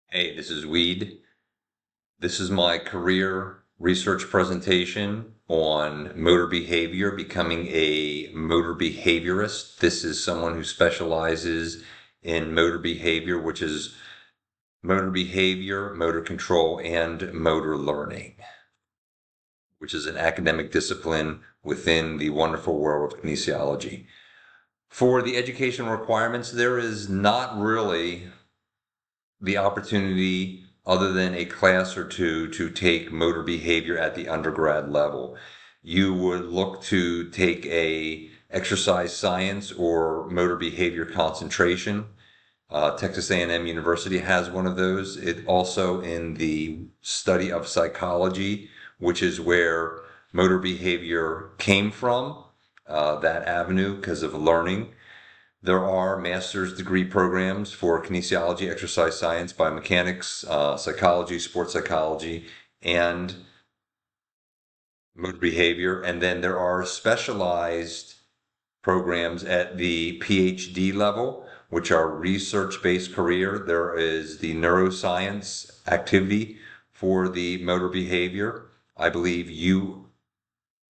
Hey, this is Wied. This is my career research presentation on motor behavior, becoming a motor behaviorist. This is someone who specializes in motor behavior, which is motor behavior, motor control, and motor learning, which is an academic discipline within the wonderful world of kinesiology. For the educational requirements, there is not really the opportunity other than a class or two to take motor behavior at the undergrad level. You would look to take a exercise science or motor behavior concentration. Texas A&M University has one of those. It also in the study of psychology, which is where motor behavior came from, that avenue because of learning. There are master's degree programs for kinesiology, exercise science, biomechanics, psychology, sports psychology, and motor behavior. And then there are specialized programs at the PhD level, which are research-based career. There is the neuroscience activity for the motor behavior. I believe U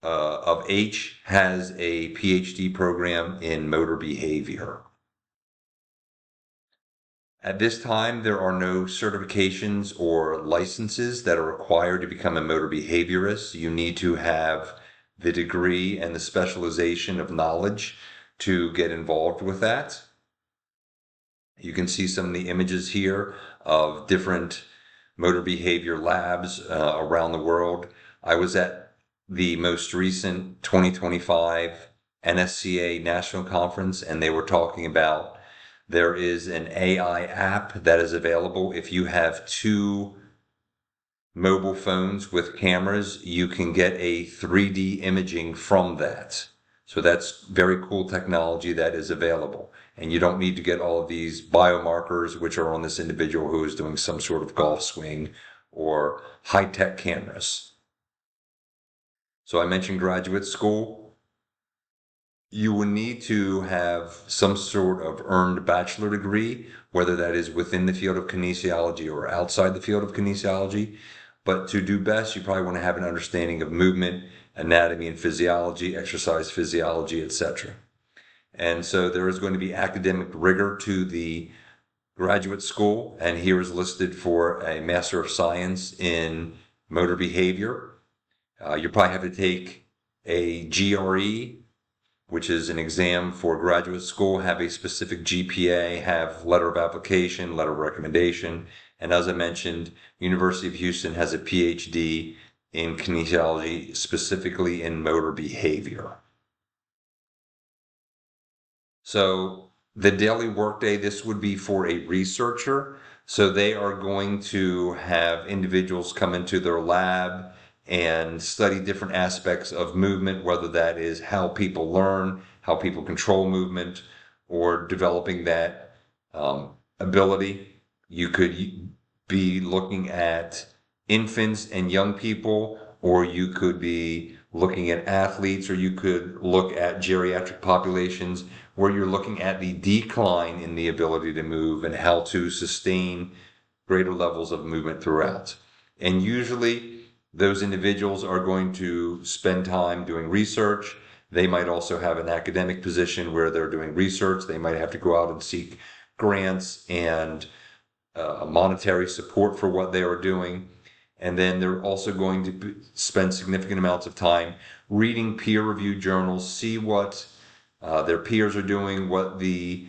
of H has a PhD program in motor behavior. At this time, there are no certifications or licenses that are required to become a motor behaviorist. You need to have the degree and the specialization of knowledge to get involved with that. You can see some of the images here of different motor behavior labs around the world. I was at the most recent 2025 NSCA National Conference, and they were talking about there is an AI app that is available. If you have two mobile phones with cameras, you can get a 3D imaging from that. So that's very cool technology that is available. And you don't need to get all of these biomarkers, which are on this individual who is doing some sort of golf swing or high-tech cameras. So I mentioned graduate school. You will need to have some sort of earned bachelor degree, whether that is within the field of kinesiology or outside the field of kinesiology. But to do best, you probably want to have an understanding of movement, anatomy and physiology, exercise physiology, etc. And so there is going to be academic rigor to the graduate school, and here is listed for a Master of Science in motor behavior. You probably have to take a GRE, which is an exam for graduate school, have a specific GPA, have letter of application, letter of recommendation. And as I mentioned, University of Houston has a PhD in kinesiology, specifically in motor behavior. So the daily workday, this would be for a researcher. So they are going to have individuals come into their lab and study different aspects of movement, whether that is how people learn, how people control movement, or developing that ability. You could be looking at infants and young people, or you could be looking at athletes, or you could look at geriatric populations where you're looking at the decline in the ability to move and how to sustain greater levels of movement throughout. And usually those individuals are going to spend time doing research. They might also have an academic position where they're doing research. They might have to go out and seek grants and monetary support for what they are doing. And then they're also going to spend significant amounts of time reading peer-reviewed journals, see what their peers are doing, what the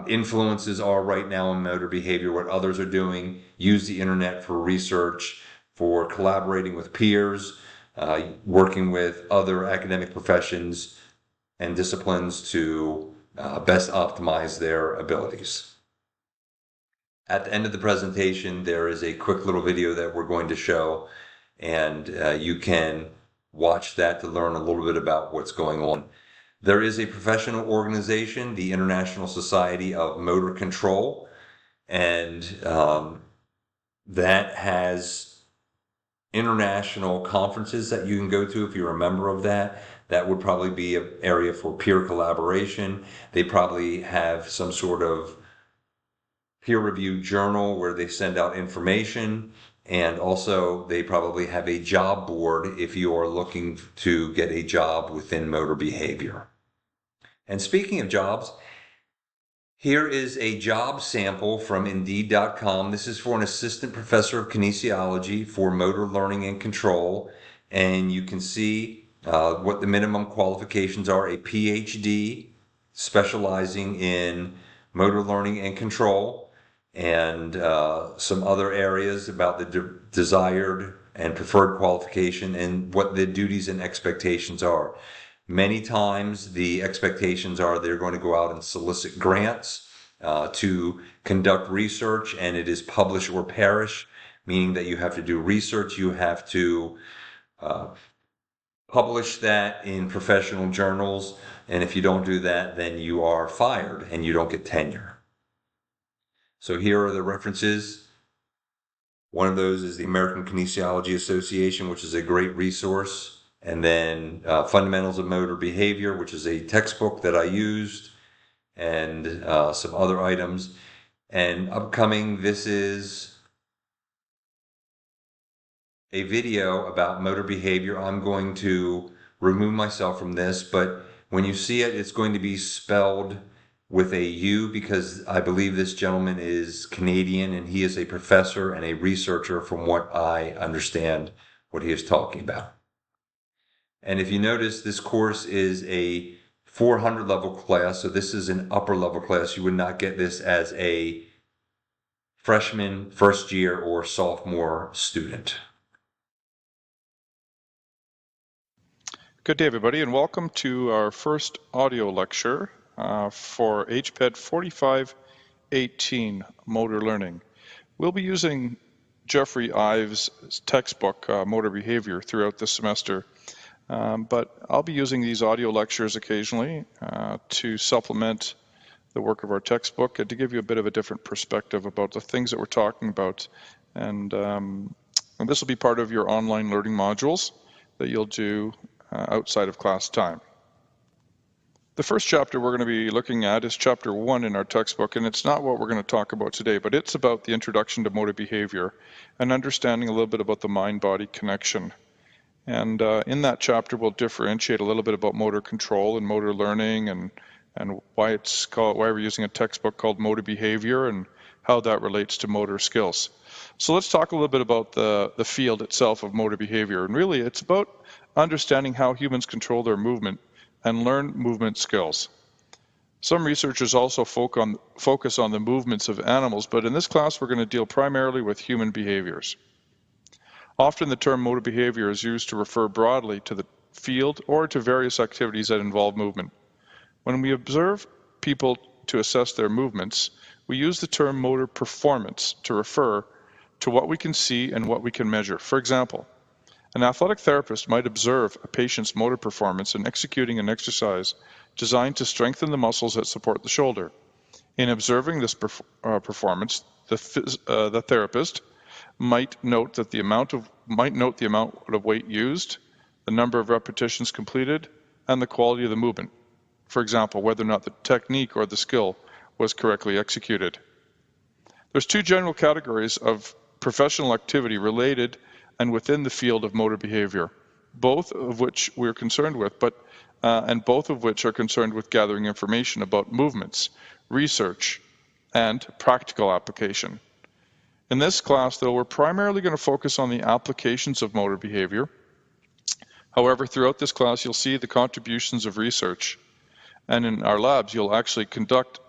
influences are right now in motor behavior, what others are doing, use the internet for research, for collaborating with peers, working with other academic professions and disciplines to best optimize their abilities. At the end of the presentation, there is a quick little video that we're going to show, and you can watch that to learn a little bit about what's going on. There is a professional organization, the International Society of Motor Control, and that has international conferences that you can go to if you're a member of that. That would probably be an area for peer collaboration. They probably have some sort of peer-reviewed journal where they send out information, and also they probably have a job board if you are looking to get a job within motor behavior. And speaking of jobs, here is a job sample from Indeed.com. This is for an assistant professor of kinesiology for motor learning and control. And you can see what the minimum qualifications are: a PhD specializing in motor learning and control, and some other areas about the desired and preferred qualification and what the duties and expectations are. Many times the expectations are they're going to go out and solicit grants to conduct research, and it is publish or perish, meaning that you have to do research, you have to publish that in professional journals, and if you don't do that, then you are fired and you don't get tenure. So here are the references. One of those is the American Kinesiology Association, which is a great resource. And then Fundamentals of Motor Behavior, which is a textbook that I used, and some other items. And upcoming, this is a video about motor behavior. I'm going to remove myself from this, but when you see it, it's going to be spelled with a U because I believe this gentleman is Canadian and he is a professor and a researcher from what I understand what he is talking about. And if you notice, this course is a 400 level class, so this is an upper level class. You would not get this as a freshman, first year, or sophomore student. Good day, everybody, and welcome to our first audio lecture for PHED 4518, Motor Learning. We'll be using Jeffrey Ives' textbook, Motor Behavior, throughout the semester. But I'll be using these audio lectures occasionally to supplement the work of our textbook and to give you a bit of a different perspective about the things that we're talking about. And this will be part of your online learning modules that you'll do outside of class time. The first chapter we're going to be looking at is chapter 1 in our textbook, and it's not what we're going to talk about today, but it's about the introduction to motor behavior and understanding a little bit about the mind-body connection. And in that chapter, we'll differentiate a little bit about motor control and motor learning, and why we're using a textbook called Motor Behavior and how that relates to motor skills. So let's talk a little bit about the field itself of motor behavior. And really, it's about understanding how humans control their movement and learn movement skills. Some researchers also focus on the movements of animals, but in this class, we're going to deal primarily with human behaviors. Often the term motor behavior is used to refer broadly to the field or to various activities that involve movement. When we observe people to assess their movements, we use the term motor performance to refer to what we can see and what we can measure. For example, an athletic therapist might observe a patient's motor performance in executing an exercise designed to strengthen the muscles that support the shoulder. In observing this performance, the therapist might note the amount of weight used, the number of repetitions completed, and the quality of the movement. For example, whether or not the technique or the skill was correctly executed. There's two general categories of professional activity related and within the field of motor behavior, both of which we're concerned with, and both of which are concerned with gathering information about movements, research, and practical application. In this class, though, we're primarily going to focus on the applications of motor behavior. However, throughout this class, you'll see the contributions of research. And in our labs, you'll actually conduct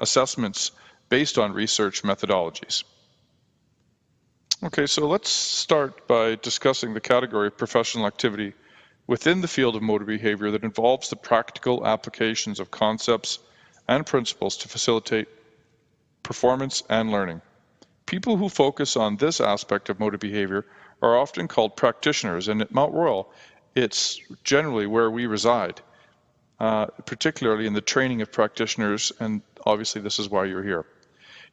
assessments based on research methodologies. Okay, so let's start by discussing the category of professional activity within the field of motor behavior that involves the practical applications of concepts and principles to facilitate performance and learning. People who focus on this aspect of motor behavior are often called practitioners, and at Mount Royal, it's generally where we reside, particularly in the training of practitioners, and obviously this is why you're here.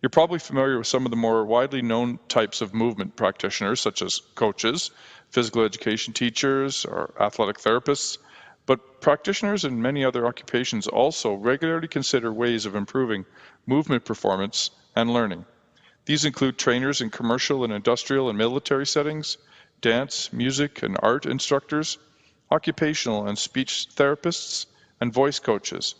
You're probably familiar with some of the more widely known types of movement practitioners, such as coaches, physical education teachers, or athletic therapists. But practitioners in many other occupations also regularly consider ways of improving movement performance and learning. These include trainers in commercial and industrial and military settings, dance, music, and art instructors, occupational and speech therapists, and voice coaches.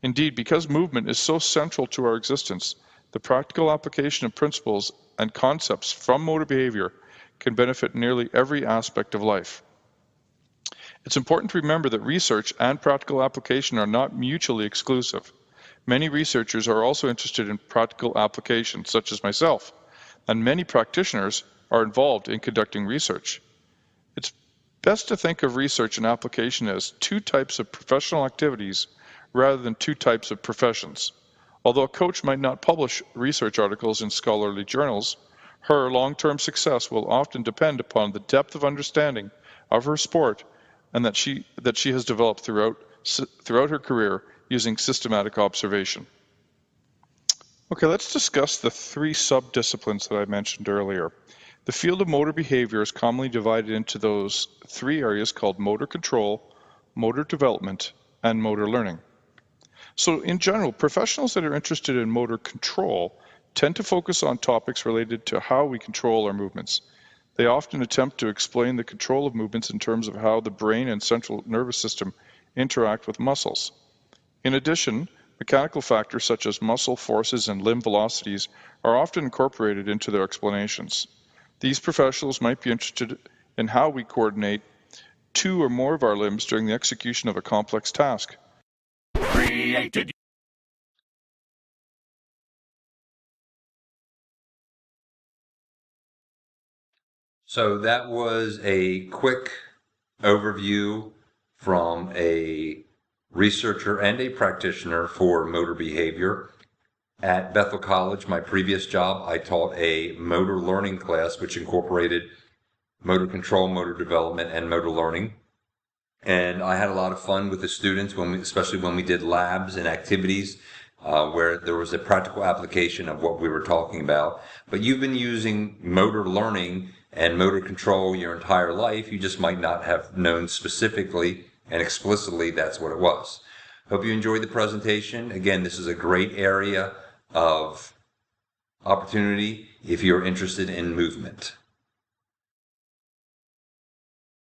Indeed, because movement is so central to our existence, the practical application of principles and concepts from motor behavior can benefit nearly every aspect of life. It's important to remember that research and practical application are not mutually exclusive. Many researchers are also interested in practical applications, such as myself, and many practitioners are involved in conducting research. It's best to think of research and application as two types of professional activities rather than two types of professions. Although a coach might not publish research articles in scholarly journals, her long-term success will often depend upon the depth of understanding of her sport and that she has developed throughout her career using systematic observation. Okay, let's discuss the three sub-disciplines that I mentioned earlier. The field of motor behavior is commonly divided into those three areas called motor control, motor development, and motor learning. So in general, professionals that are interested in motor control tend to focus on topics related to how we control our movements. They often attempt to explain the control of movements in terms of how the brain and central nervous system interact with muscles. In addition, mechanical factors such as muscle forces and limb velocities are often incorporated into their explanations. These professionals might be interested in how we coordinate two or more of our limbs during the execution of a complex task. Created. So that was a quick overview from a researcher and a practitioner for motor behavior. At Bethel College, my previous job, I taught a motor learning class which incorporated motor control, motor development, and motor learning. And I had a lot of fun with the students, especially when we did labs and activities where there was a practical application of what we were talking about. But you've been using motor learning and motor control your entire life. You just might not have known specifically and explicitly that's what it was. Hope you enjoyed the presentation. Again, this is a great area of opportunity if you're interested in movement.